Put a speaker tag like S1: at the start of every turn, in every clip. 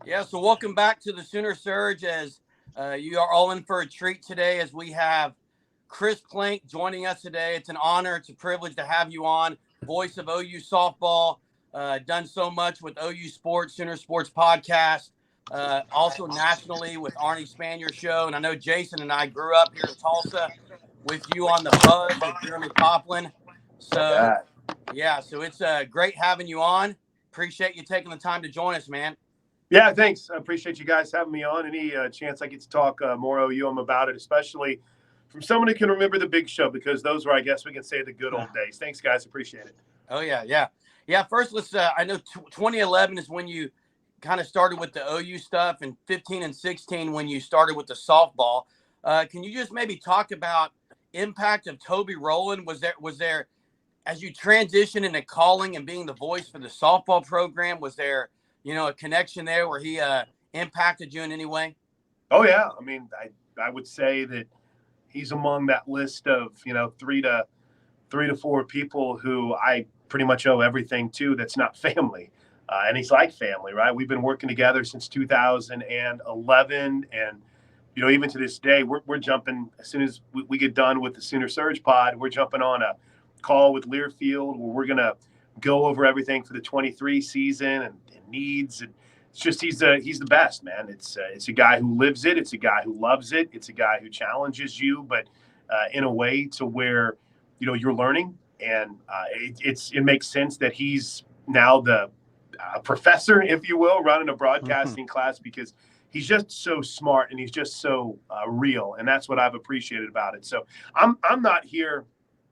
S1: Yeah, so welcome back to the Sooner Surge as you are all in for a treat today as we have Chris Plank joining us today. It's an honor, it's a privilege to have you on, voice of OU softball, done so much with OU Sports, Sooner Sports Podcast, also nationally with Arnie Spanier Show. And I know Jason and I grew up here in Tulsa with you on the Buzz with Jeremy Poplin. So,
S2: Yeah.
S1: yeah, so it's great having you on. Appreciate you taking the time to join us, man.
S2: Yeah, thanks. I appreciate you guys having me on. Any chance I get to talk more OU, I'm about it, especially from someone who can remember the big show, because those were, I guess we can say, the good old days. Thanks, guys. Appreciate it.
S1: Oh yeah. First, let's. I know 2011 is when you kind of started with the OU stuff, and 15 and 16 when you started with the softball. Can you just maybe talk about impact of Toby Roland? Was there as you transition into calling and being the voice for the softball program? Was there a connection there where he impacted you in any way?
S2: Oh, yeah. I mean, I would say that he's among that list of, three to four people who I pretty much owe everything to that's not family. And he's like family, right? We've been working together since 2011. And, even to this day, we're jumping, as soon as we get done with the Sooner Surge pod, we're jumping on a call with Learfield where we're going to go over everything for the 23 season and needs. And it's just, he's the best, man. It's a guy who lives it. It's a guy who loves it. It's a guy who challenges you, but in a way to where, you're learning. And it makes sense that he's now the professor, if you will, running a broadcasting class, because he's just so smart and he's just so real. And that's what I've appreciated about it. So I'm not here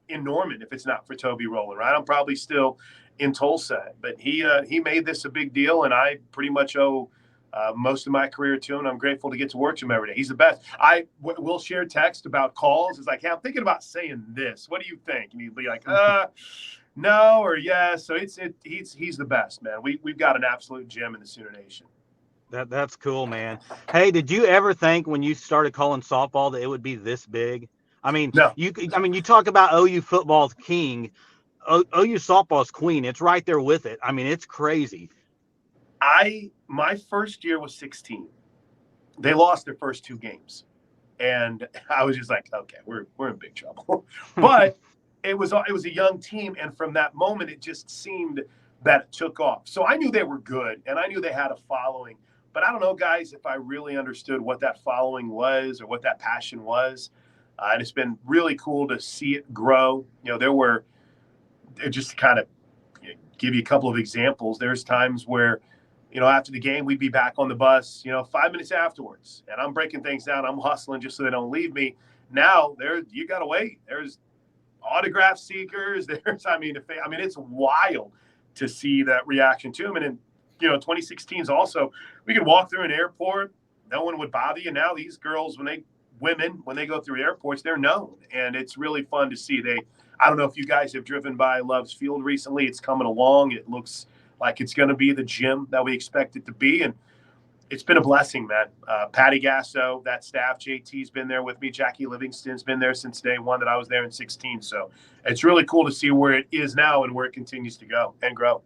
S2: in Norman if it's not for Toby Roland, right? I'm probably still in Tulsa, but he made this a big deal, and I pretty much owe most of my career to him. I'm grateful to get to work to him every day. He's the best. Will share text about calls. It's like, hey, I'm thinking about saying this. What do you think? And he'd be like, no or yes. So he's the best, man. We've got an absolute gem in the Sooner Nation.
S3: That's cool, man. Hey, did you ever think when you started calling softball that it would be this big?
S2: No,
S3: You talk about OU football's king, OU softball's queen. It's right there with it. It's crazy.
S2: my first year was 16. They lost their first two games, and I was just like, okay, we're in big trouble. But it was a young team, and from that moment, it just seemed that it took off. So I knew they were good, and I knew they had a following. But I don't know, guys, if I really understood what that following was or what that passion was. And it's been really cool to see it grow. Just to kind of give you a couple of examples. There's times where, after the game, we'd be back on the bus, 5 minutes afterwards, and I'm breaking things down. I'm hustling just so they don't leave me. Now you got to wait. There's autograph seekers. It's wild to see that reaction to him. And then, 2016 is also, we could walk through an airport. No one would bother you. Now these girls, when they go through airports, they're known. And it's really fun to see. I don't know if you guys have driven by Love's Field recently. It's coming along. It looks like it's going to be the gym that we expect it to be. And it's been a blessing, man. Patty Gasso, that staff, JT's been there with me. Jackie Livingston's been there since day one that I was there in 16. So it's really cool to see where it is now and where it continues to go and grow.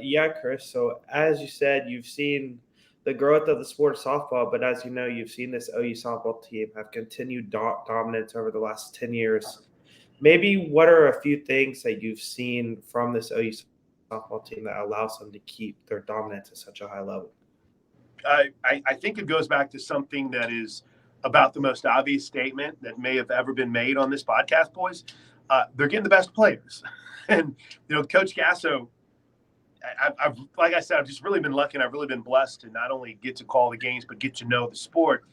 S4: Yeah, Chris. So as you said, you've seen the growth of the sport of softball, but as you know, you've seen this OU softball team have continued dominance over the last 10 years. Maybe what are a few things that you've seen from this OU softball team that allows them to keep their dominance at such a high level?
S2: I think it goes back to something that is about the most obvious statement that may have ever been made on this podcast, boys. They're getting the best players. And, Coach Gasso, I've like I said, I've just really been lucky, and I've really been blessed to not only get to call the games, but get to know the sport.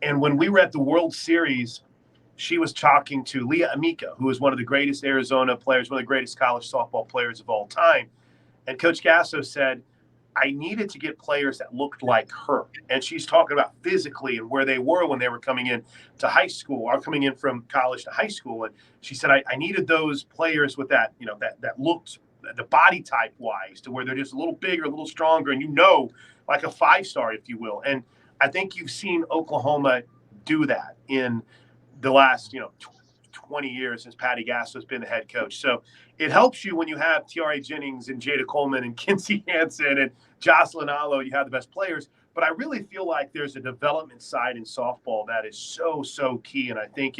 S2: And when we were at the World Series, she was talking to Leah Amica, who is one of the greatest Arizona players, one of the greatest college softball players of all time. And Coach Gasso said, I needed to get players that looked like her. And she's talking about physically and where they were when they were coming in to high school or coming in from college to high school. And she said, I needed those players with that, that looked the body type wise to where they're just a little bigger, a little stronger, and like a 5-star, if you will. And I think you've seen Oklahoma do that in the last, 20 years since Patty Gasso's been the head coach. So it helps you when you have Tiare Jennings and Jada Coleman and Kinsey Hansen and Jocelyn Allo. You have the best players. But I really feel like there's a development side in softball that is so, so key. And I think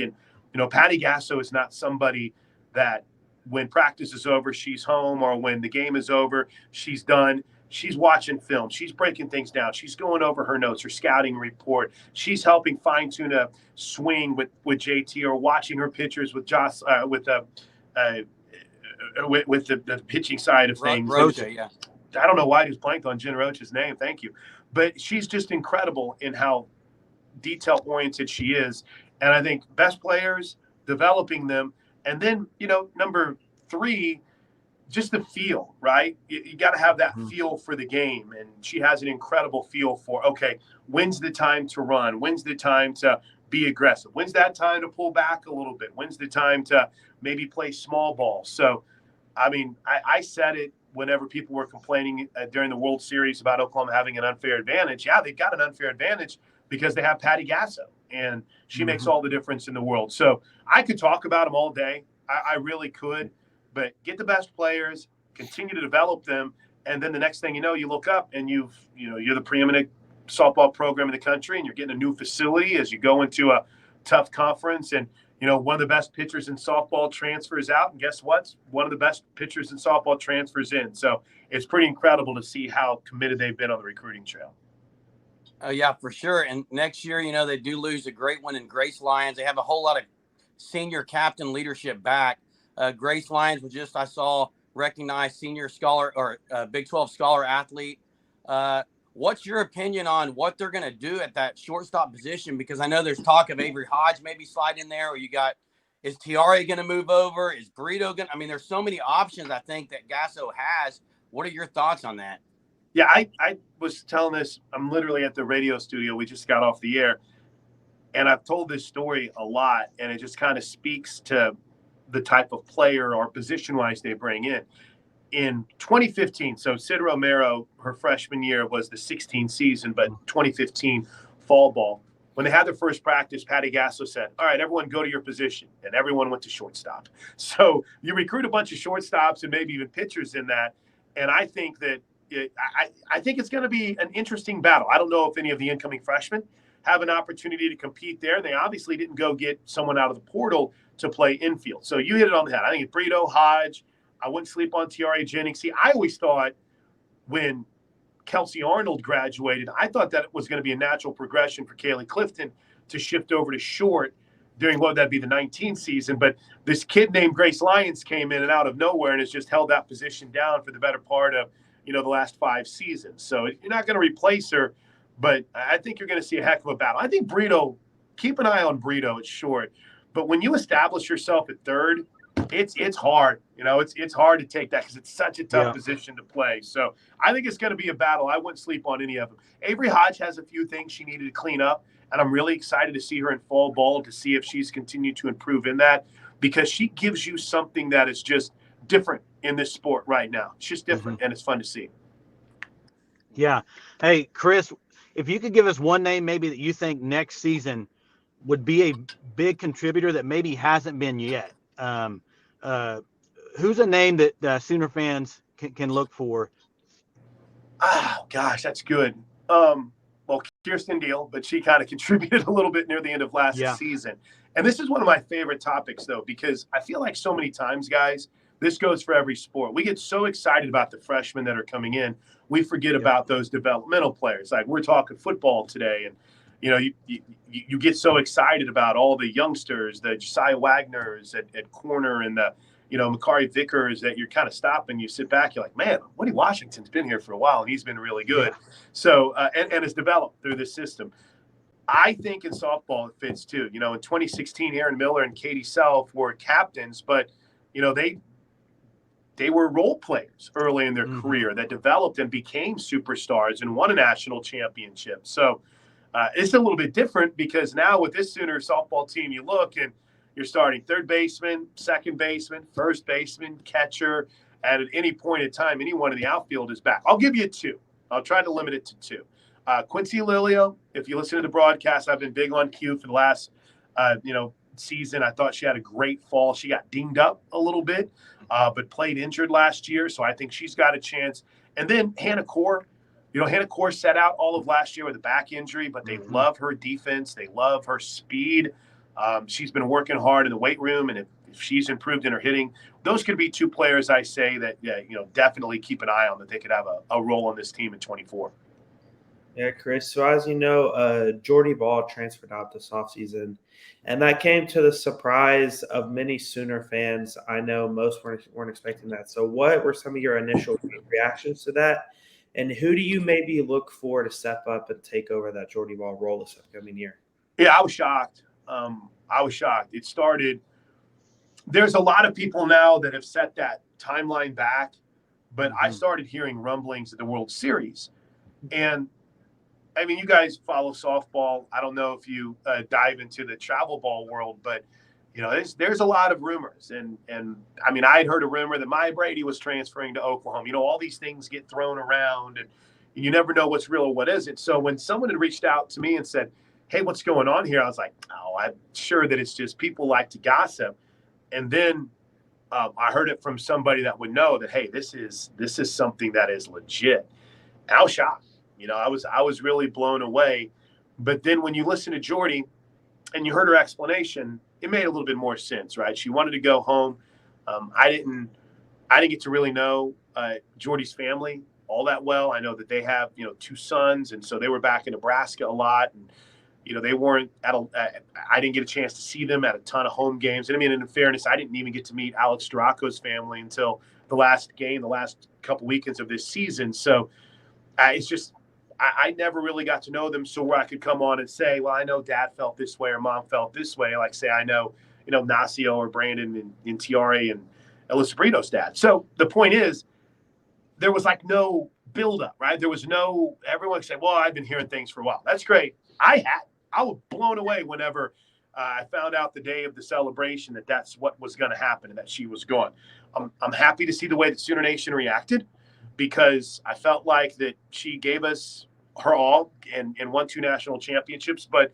S2: Patty Gasso is not somebody that when practice is over, she's home, or when the game is over, she's done. She's watching film. She's breaking things down. She's going over her notes, her scouting report. She's helping fine tune a swing with JT, or watching her pitchers with Joss with the pitching side of things.
S1: Rocha, yeah.
S2: I don't know why I just blanked on Jen Rocha's name. Thank you, but she's just incredible in how detail oriented she is. And I think best players, developing them, and then number 3. Just the feel, right? You got to have that feel for the game. And she has an incredible feel for, okay, when's the time to run? When's the time to be aggressive? When's that time to pull back a little bit? When's the time to maybe play small ball? So, I mean, I said it whenever people were complaining during the World Series about Oklahoma having an unfair advantage. Yeah, they've got an unfair advantage because they have Patty Gasso, and she makes all the difference in the world. So I could talk about them all day. I really could. But get the best players, continue to develop them, and then the next thing you know, you look up and you're the preeminent softball program in the country, and you're getting a new facility as you go into a tough conference. And one of the best pitchers in softball transfers out, and guess what? One of the best pitchers in softball transfers in. So it's pretty incredible to see how committed they've been on the recruiting trail.
S1: Yeah, for sure. And next year, they do lose a great one in Grace Lyons. They have a whole lot of senior captain leadership back. Grace Lyons was just, I saw, recognized senior scholar or Big 12 scholar athlete. What's your opinion on what they're going to do at that shortstop position? Because I know there's talk of Avery Hodge maybe slide in there, or is Tiare going to move over? Is Burrito going to? I mean, there's so many options I think that Gasso has. What are your thoughts on that?
S2: Yeah, I was telling this. I'm literally at the radio studio. We just got off the air. And I've told this story a lot, and it just kind of speaks to the type of player or position-wise they bring in. In 2015, so Sid Romero, her freshman year was the 16 season, but 2015 fall ball. When they had their first practice, Patty Gasso said, all right, everyone go to your position. And everyone went to shortstop. So you recruit a bunch of shortstops and maybe even pitchers in that. And I think that I think it's going to be an interesting battle. I don't know if any of the incoming freshmen have an opportunity to compete there. They obviously didn't go get someone out of the portal to play infield. So you hit it on the head. I think it's Burrito, Hodge. I wouldn't sleep on Tiare Jennings. See, I always thought when Kelsey Arnold graduated, I thought that it was going to be a natural progression for Kaylee Clifton to shift over to short during what would that be, the 19th season. But this kid named Grace Lyons came in and out of nowhere and has just held that position down for the better part of, the last 5 seasons. So you're not going to replace her, but I think you're going to see a heck of a battle. I think Burrito, keep an eye on Burrito at short. But when you establish yourself at third, it's hard. It's hard to take that because it's such a tough position to play. So I think it's going to be a battle. I wouldn't sleep on any of them. Avery Hodge has a few things she needed to clean up, and I'm really excited to see her in fall ball to see if she's continued to improve in that, because she gives you something that is just different in this sport right now. It's just different, and it's fun to see.
S3: Yeah. Hey, Chris, if you could give us one name maybe that you think next season would be a big contributor that maybe hasn't been yet. Who's a name that Sooner fans can look for?
S2: Oh, gosh, that's good. Well, Kirsten Deal, but she kind of contributed a little bit near the end of last season. And this is one of my favorite topics, though, because I feel like so many times, guys, this goes for every sport. We get so excited about the freshmen that are coming in. We forget about those developmental players. Like we're talking football today, and you get so excited about all the youngsters, the Josiah Wagners at corner, and the Makari Vickers, that you're kind of stopping. You sit back, you're like, man, Woody Washington's been here for a while, and he's been really good. Yeah. So and has developed through this system. I think in softball it fits too. In 2016, Aaron Miller and Katie Self were captains, but they were role players early in their career that developed and became superstars and won a national championship. So it's a little bit different because now with this Sooner softball team, you look and you're starting third baseman, second baseman, first baseman, catcher, and at any point in time, anyone in the outfield is back. I'll give you 2. I'll try to limit it to 2. Quincy Lilio, if you listen to the broadcast, I've been big on Q for the last, season. I thought she had a great fall. She got dinged up a little bit, but played injured last year. So I think she's got a chance. And then Hannah Core, Hannah Core set out all of last year with a back injury, but they love her defense. They love her speed. She's been working hard in the weight room, and if she's improved in her hitting, those could be two players I say that, definitely keep an eye on, that they could have a role on this team in 24.
S4: Yeah, Chris. So as you know, Jordy Ball transferred out this offseason, and that came to the surprise of many Sooner fans. I know most weren't expecting that. So what were some of your initial reactions to that? And who do you maybe look for to step up and take over that Jordy Ball role this upcoming year?
S2: Yeah, I was shocked. It started – there's a lot of people now that have set that timeline back, but I started hearing rumblings at the World Series. And – I mean, you guys follow softball. I don't know if you dive into the travel ball world, but there's a lot of rumors. And I mean, I had heard a rumor that Maya Brady was transferring to Oklahoma. All these things get thrown around, and you never know what's real or what isn't. So when someone had reached out to me and said, "Hey, what's going on here?" I was like, "Oh, I'm sure that it's just people like to gossip." And then I heard it from somebody that would know that, hey, this is something that is legit. And I was shocked. I was really blown away. But then when you listen to Jordy and you heard her explanation, it made a little bit more sense, right? She wanted to go home. I didn't get to really know Jordy's family all that well. I know that they have, 2 sons, and so they were back in Nebraska a lot. And, they weren't I didn't get a chance to see them at a ton of home games. And I mean, in fairness, I didn't even get to meet Alex Duraco's family until the last couple weekends of this season. So it's just, I never really got to know them, so where I could come on and say, well, I know Dad felt this way or Mom felt this way. Like, say, I know, Nacio or Brandon and Tiare and Elisa Brito's dad. So the point is, there was like no buildup, right? There was no, everyone said, well, I've been hearing things for a while. That's great. I was blown away whenever I found out the day of the celebration that that's what was going to happen and that she was gone. I'm happy to see the way that Sooner Nation reacted, because I felt like that she gave us her all and won 2 national championships, but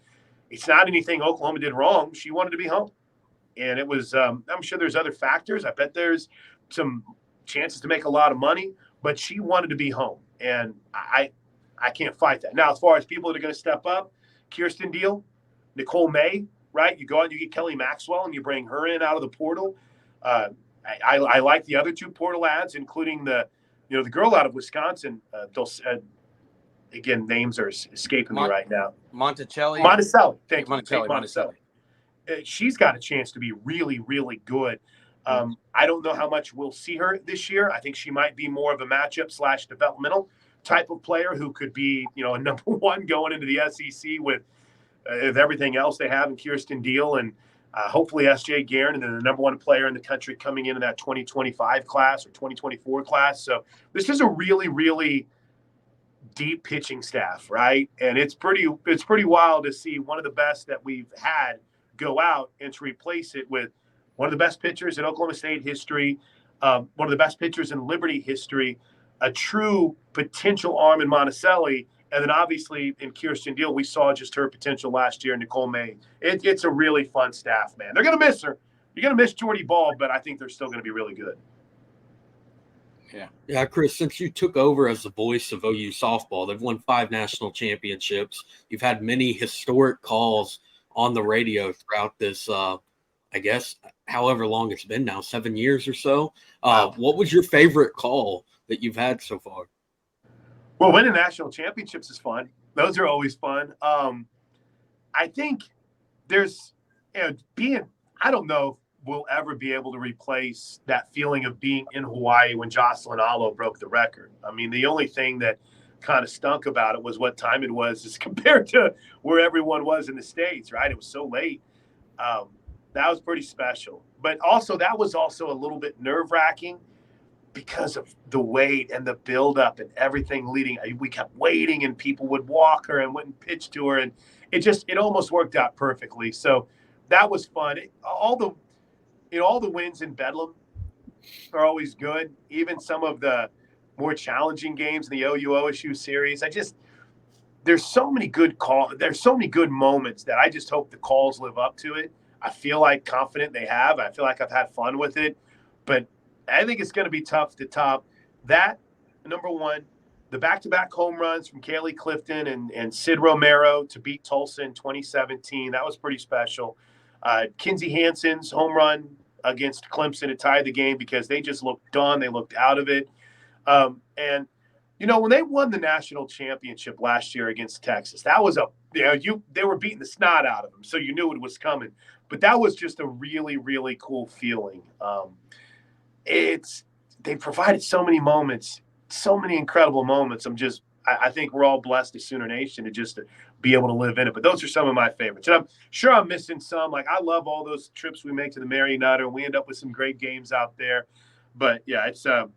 S2: it's not anything Oklahoma did wrong. She wanted to be home. And it was, I'm sure there's other factors. I bet there's some chances to make a lot of money, but she wanted to be home. And I can't fight that. Now, as far as people that are going to step up, Kirsten Deal, Nicole May, right? You go out and you get Kelly Maxwell and you bring her in out of the portal. I like the other 2 portal ads, including the girl out of Wisconsin. Again, names are escaping me right now.
S1: Monticelli.
S2: Thank you. Monticelli. She's got a chance to be really, really good. I don't know how much we'll see her this year. I think she might be more of a matchup / developmental type of player who could be, a number 1 going into the SEC with everything else they have in Kirsten Deal and hopefully S.J. Guerin, and then the number 1 player in the country coming into that 2025 class or 2024 class. So this is a really, really deep pitching staff, right? And it's pretty wild to see one of the best that we've had go out and to replace it with one of the best pitchers in Oklahoma State history, one of the best pitchers in Liberty history, a true potential arm in Monticelli, and then obviously in Kirsten Deal, we saw just her potential last year, Nicole May. It's a really fun staff, man. They're going to miss her. You're going to miss Jordy Ball, but I think they're still going to be really good.
S5: Yeah, Chris, since you took over as the voice of OU softball, they've won 5 national championships. You've had many historic calls on the radio throughout this, I guess, however long it's been now, 7 years or so. What was your favorite call that you've had so far?
S2: Well, winning national championships is fun. Those are always fun. I think there's, I don't know if we'll ever be able to replace that feeling of being in Hawaii when Jocelyn Alo broke the record. I mean, the only thing that kind of stunk about it was what time it was as compared to where everyone was in the States, right? It was so late. That was pretty special. But also, that was also a little bit nerve-wracking because of the wait and the buildup and everything leading. We kept waiting, and people would walk her and wouldn't pitch to her, and it almost worked out perfectly. So that was fun. All the wins in Bedlam are always good. Even some of the more challenging games in the OU OSU series. There's so many good calls. There's so many good moments that I just hope the calls live up to it. I feel like confident they have. I feel like I've had fun with it. But I think it's going to be tough to top that, number one. The back-to-back home runs from Kaylee Clifton and Sid Romero to beat Tulsa in 2017. That was pretty special. Kinsey Hansen's home run against Clemson to tie the game because they just looked done. They looked out of it. And, when they won the national championship last year against Texas, that was they were beating the snot out of them, so you knew it was coming. But that was just a really, really cool feeling. They provided so many moments, so many incredible moments. I think we're all blessed as Sooner Nation to be able to live in it. But those are some of my favorites. And I'm sure I'm missing some. Like, I love all those trips we make to the Mary Nutter. We end up with some great games out there. But, yeah, it's a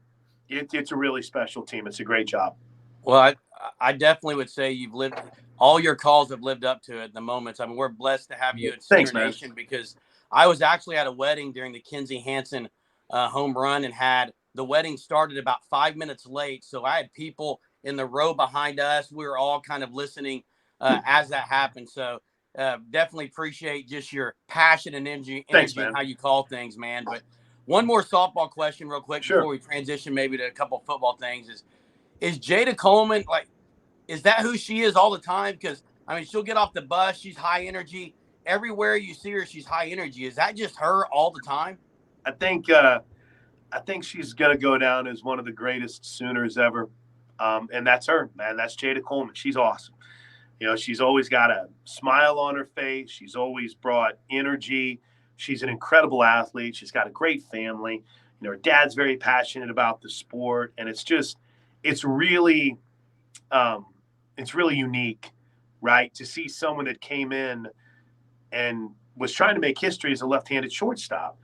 S2: really special team. It's a great job.
S1: Well, I definitely would say all your calls have lived up to it in the moments. I mean, we're blessed to have you at Sooner Nation because I was actually at a wedding during the Kinsey Hansen home run and the wedding started about 5 minutes late. So I had people in the row behind us. We were all kind of listening as that happened. So definitely appreciate just your passion and energy and how you call things, man. But one more softball question real quick before we transition maybe to a couple of football things is Jada Coleman, is that who she is all the time? Because, I mean, she'll get off the bus. She's high energy. Everywhere you see her, she's high energy. Is that just her all the time?
S2: I think she's going to go down as one of the greatest Sooners ever. And that's her, man. That's Jada Coleman. She's awesome. She's always got a smile on her face. She's always brought energy. She's an incredible athlete. She's got a great family. Her dad's very passionate about the sport. And it's really unique, right? To see someone that came in and was trying to make history as a left-handed shortstop.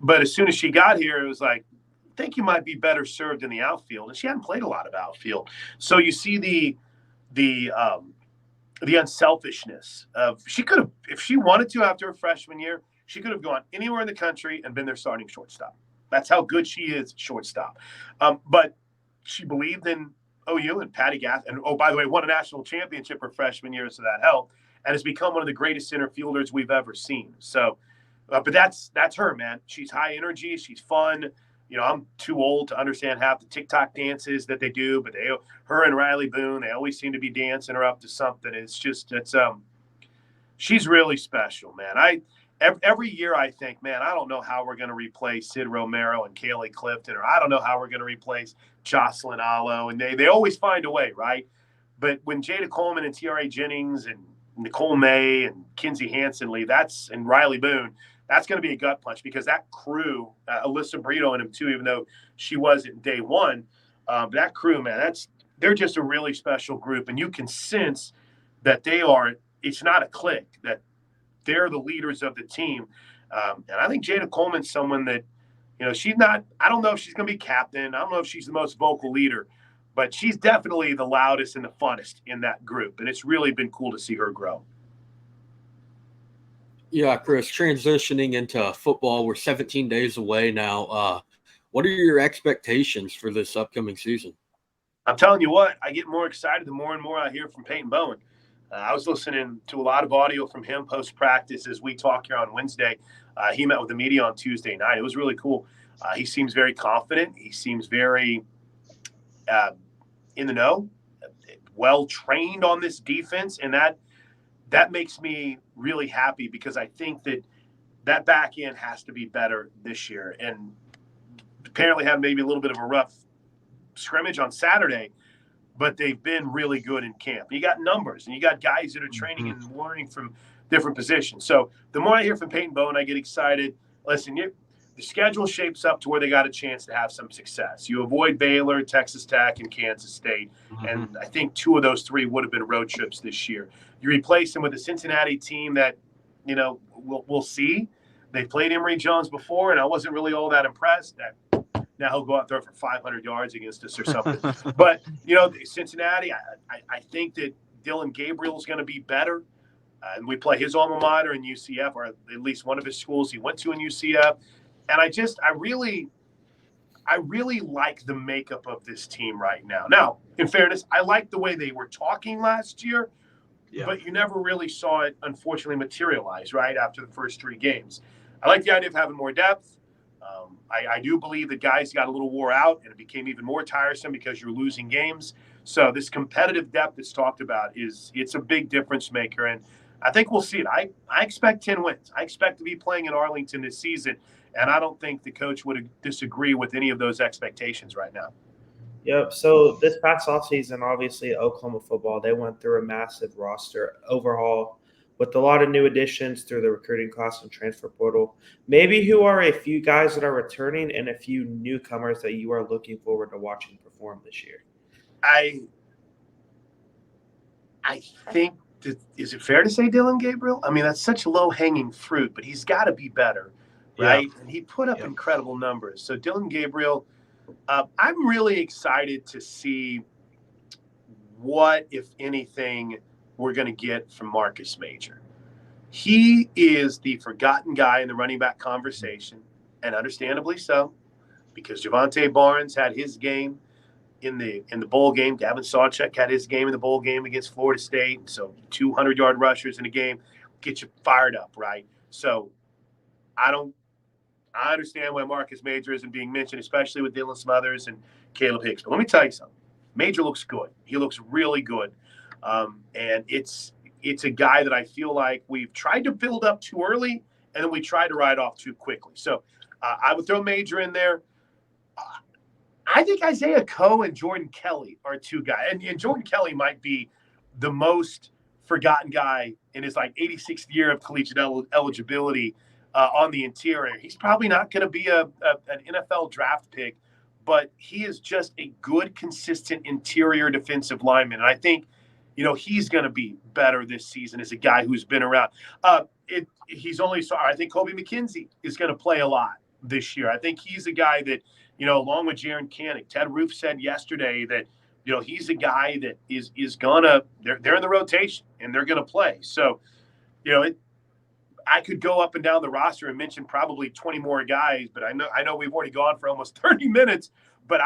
S2: But as soon as she got here, it was like, I think you might be better served in the outfield. And she hadn't played a lot of outfield. So you see the unselfishness of, she could have, if she wanted to after her freshman year, she could have gone anywhere in the country and been their starting shortstop. That's how good she is at shortstop. But she believed in OU and Patty Gath. And, oh, by the way, won a national championship her freshman year, so that helped. And has become one of the greatest center fielders we've ever seen. So, but that's her, man. She's high energy. She's fun. I'm too old to understand half the TikTok dances that they do, but her and Riley Boone, they always seem to be dancing her up to something. She's really special, man. Every year I think, man, I don't know how we're going to replace Sid Romero and Kaylee Clifton, or I don't know how we're going to replace Jocelyn Allo. And they always find a way, right? But when Jada Coleman and T.R.A. Jennings and Nicole May and Kinsey Hansen leave, and Riley Boone, that's going to be a gut punch because that crew, Alyssa Brito and him too, even though she wasn't day one, that crew, man, they're just a really special group. And you can sense that it's not a clique, that they're the leaders of the team. And I think Jada Coleman's someone that, she's not, I don't know if she's going to be captain. I don't know if she's the most vocal leader, but she's definitely the loudest and the funnest in that group. And it's really been cool to see her grow.
S5: Yeah, Chris, transitioning into football, we're 17 days away now. What are your expectations for this upcoming season?
S2: I'm telling you what, I get more excited the more and more I hear from Peyton Bowen. I was listening to a lot of audio from him post-practice as we talk here on Wednesday. He met with the media on Tuesday night. It was really cool. He seems very confident. He seems very in the know, well-trained on this defense, and that makes me really happy because I think that back end has to be better this year. And apparently had maybe a little bit of a rough scrimmage on Saturday, but they've been really good in camp. You got numbers, and you got guys that are training and learning from different positions. So the more I hear from Peyton Bowen, I get excited. Listen, the schedule shapes up to where they got a chance to have some success. You avoid Baylor, Texas Tech, and Kansas State, and I think 2 of those 3 would have been road trips this year. You replace them with a Cincinnati team that, we'll see. They played Emory Jones before, and I wasn't really all that impressed. Now he'll go out there for 500 yards against us or something. But, Cincinnati, I think that Dylan Gabriel is going to be better. And we play his alma mater in UCF, or at least one of his schools he went to in UCF. And I really like the makeup of this team right now. Now, in fairness, I like the way they were talking last year,
S3: Yeah.
S2: but you never really saw it, unfortunately, materialize right after the first 3 games. I like the idea of having more depth. I do believe that guys got a little wore out, and it became even more tiresome because you're losing games. So this competitive depth that's talked about it's a big difference maker, and I think we'll see it. I expect 10 wins. I expect to be playing in Arlington this season, and I don't think the coach would disagree with any of those expectations right now.
S4: Yep. So this past offseason, obviously, Oklahoma football, they went through a massive roster overhaul with a lot of new additions through the recruiting class and transfer portal. Maybe who are a few guys that are returning and a few newcomers that you are looking forward to watching perform this year?
S2: I think is it fair to say Dylan Gabriel? I mean, that's such low-hanging fruit, but he's got to be better, right?
S3: Yeah.
S2: And he put up incredible numbers. So Dylan Gabriel, I'm really excited to see what, if anything, we're going to get from Marcus Major. He is the forgotten guy in the running back conversation, and understandably so, because Javante Barnes had his game in the bowl game. Gavin Sawchuk had his game in the bowl game against Florida State. So 200-yard rushers in a game get you fired up, right? So I understand why Marcus Major isn't being mentioned, especially with Dylan Smothers and Caleb Hicks. But let me tell you something. Major looks good. He looks really good. And it's a guy that I feel like we've tried to build up too early, and then we tried to ride off too quickly. So I would throw Major in there. I think Isaiah Coe and Jordan Kelly are 2 guys. And Jordan Kelly might be the most forgotten guy in his 86th year of collegiate eligibility on the interior. He's probably not going to be an NFL draft pick, but he is just a good, consistent interior defensive lineman. And I think, he's going to be better this season as a guy who's been around. I think Kobe McKenzie is going to play a lot this year. I think he's a guy that, along with Jaron Canick, Ted Roof said yesterday that, he's a guy that is gonna, they're in the rotation and they're gonna play. So, I could go up and down the roster and mention probably 20 more guys, but I know we've already gone for almost 30 minutes. But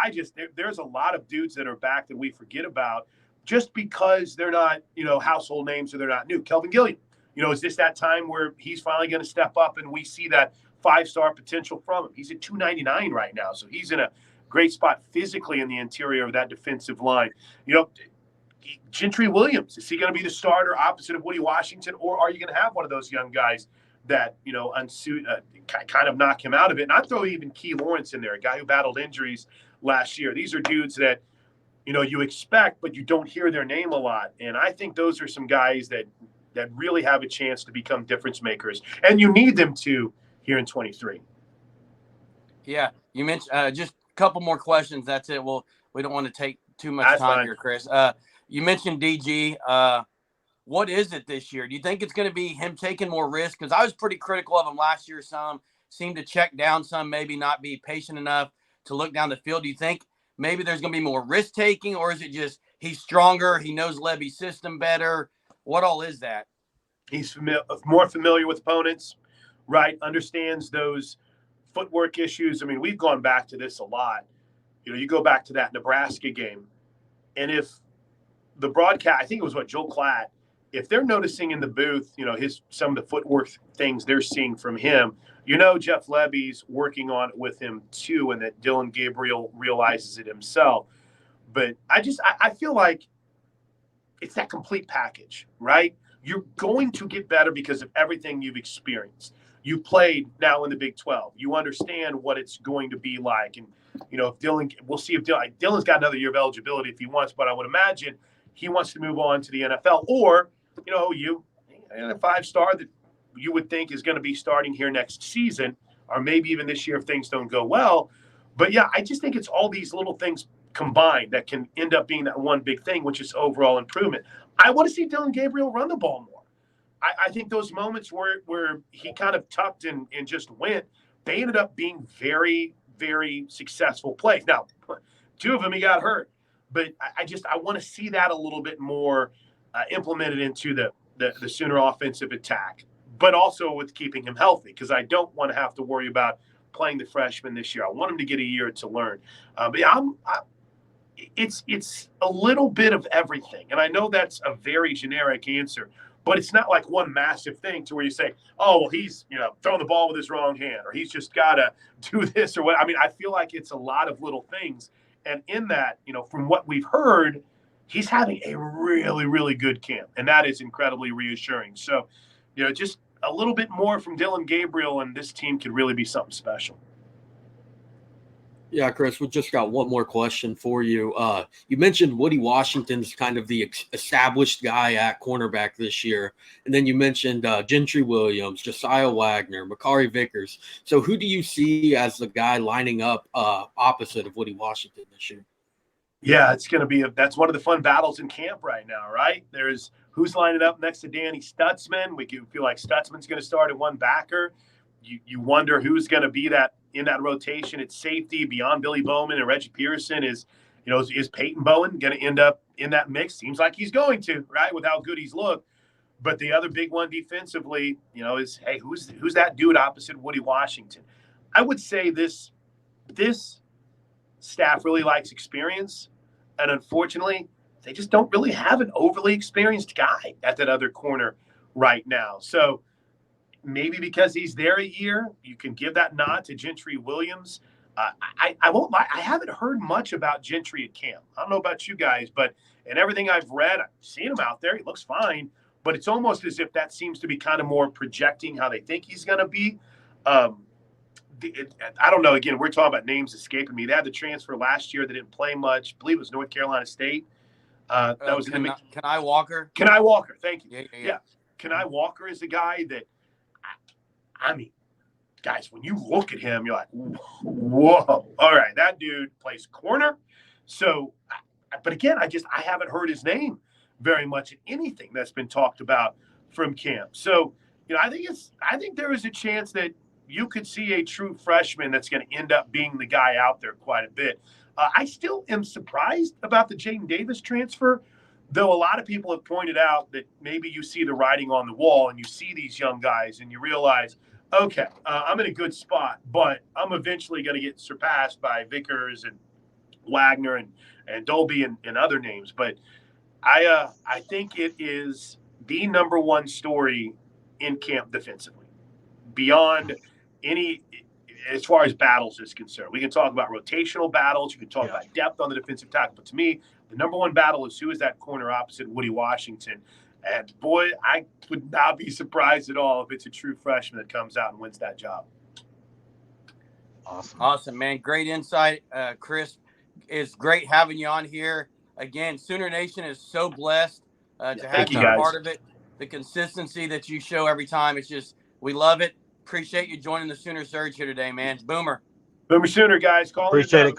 S2: there's a lot of dudes that are back that we forget about just because they're not, household names or they're not new. Kelvin Gilliam, is this that time where he's finally going to step up and we see that 5-star potential from him? He's at 299 right now, so he's in a great spot physically in the interior of that defensive line. Gentry Williams, is he going to be the starter opposite of Woody Washington, or are you going to have one of those young guys that kind of knock him out of it? And I'd throw even Key Lawrence in there, a guy who battled injuries last year. These are dudes that you expect, but you don't hear their name a lot. And I think those are some guys that really have a chance to become difference makers, and you need them to here in 23.
S1: Yeah, you mentioned just a couple more questions. That's it. Well, we don't want to take too much time here, Chris. You mentioned DG. What is it this year? Do you think it's going to be him taking more risk? Because I was pretty critical of him last year. Some seemed to check down, some maybe not be patient enough to look down the field. Do you think maybe there's going to be more risk taking, or is it just he's stronger, he knows Levy's system better? What all is that?
S2: He's more familiar with opponents, right? Understands those footwork issues. I mean, we've gone back to this a lot. You go back to that Nebraska game, and if the broadcast, I think it was Joel Klatt, if they're noticing in the booth, some of the footwork things they're seeing from him, Jeff Levy's working on it with him too, and that Dylan Gabriel realizes it himself. But I feel like it's that complete package, right? You're going to get better because of everything you've experienced. You played now in the Big 12. You understand what it's going to be like. And, if we'll see if Dylan's got another year of eligibility if he wants, but I would imagine he wants to move on to the NFL, or, you a 5-star that you would think is going to be starting here next season, or maybe even this year if things don't go well. But yeah, I just think it's all these little things combined that can end up being that one big thing, which is overall improvement. I want to see Dylan Gabriel run the ball more. I think those moments where he kind of tucked and just went, they ended up being very, very successful plays. Now, 2 of them he got hurt, but I want to see that a little bit more implemented into the Sooner offensive attack, but also with keeping him healthy, because I don't want to have to worry about playing the freshman this year. I want him to get a year to learn. But yeah, it's a little bit of everything. And I know that's a very generic answer, but it's not like one massive thing to where you say, oh, well, he's, throwing the ball with his wrong hand, or he's just got to do this or what. I mean, I feel like it's a lot of little things. And in that, from what we've heard, he's having a really, really good camp. And that is incredibly reassuring. So, just a little bit more from Dillon Gabriel, and this team could really be something special.
S5: Yeah, Chris, we just got one more question for you. You mentioned Woody Washington's kind of the established guy at cornerback this year. And then you mentioned Gentry Williams, Josiah Wagner, Makari Vickers. So who do you see as the guy lining up opposite of Woody Washington this year?
S2: Yeah, it's going to be that's one of the fun battles in camp right now, right? There's who's lining up next to Danny Stutzman. We feel like Stutzman's going to start at one backer. You wonder who's going to be in that rotation at safety beyond Billy Bowman and Reggie Pearson. Is Peyton Bowen going to end up in that mix? Seems like he's going to, right, with how good he's looked. But the other big one defensively, is, hey, who's that dude opposite Woody Washington? I would say this staff really likes experience, and unfortunately, they just don't really have an overly experienced guy at that other corner right now. So maybe because he's there a year, you can give that nod to Gentry Williams. I won't lie, I haven't heard much about Gentry at camp. I don't know about you guys, but in everything I've read, I've seen him out there. He looks fine, but it's almost as if that seems to be kind of more projecting how they think he's going to be. I don't know. Again, we're talking about names escaping me. They had the transfer last year that didn't play much. I believe it was North Carolina State. That was
S1: Kenai Walker.
S2: Kenai Walker. Thank you.
S1: Yeah.
S2: Kenai Walker is a guy that, I mean, guys, when you look at him, you're like, whoa. All right, that dude plays corner. So, but again, I haven't heard his name very much in anything that's been talked about from camp. So, I think there is a chance that you could see a true freshman that's going to end up being the guy out there quite a bit. I still am surprised about the Jaden Davis transfer, though a lot of people have pointed out that maybe you see the writing on the wall and you see these young guys and you realize, okay, I'm in a good spot, but I'm eventually going to get surpassed by Vickers and Wagner and Dolby and other names. But I think it is the number one story in camp defensively, beyond any, as far as battles is concerned. We can talk about rotational battles. You can talk about depth on the defensive tackle. But to me, the number one battle is who is that corner opposite Woody Washington. And, boy, I would not be surprised at all if it's a true freshman that comes out and wins that job.
S1: Awesome, man. Great insight, Chris. It's great having you on here. Again, Sooner Nation is so blessed to have you a part of it. The consistency that you show every time, it's just, we love it. Appreciate you joining the Sooner Surge here today, man. Boomer.
S2: Boomer Sooner, guys. Appreciate it.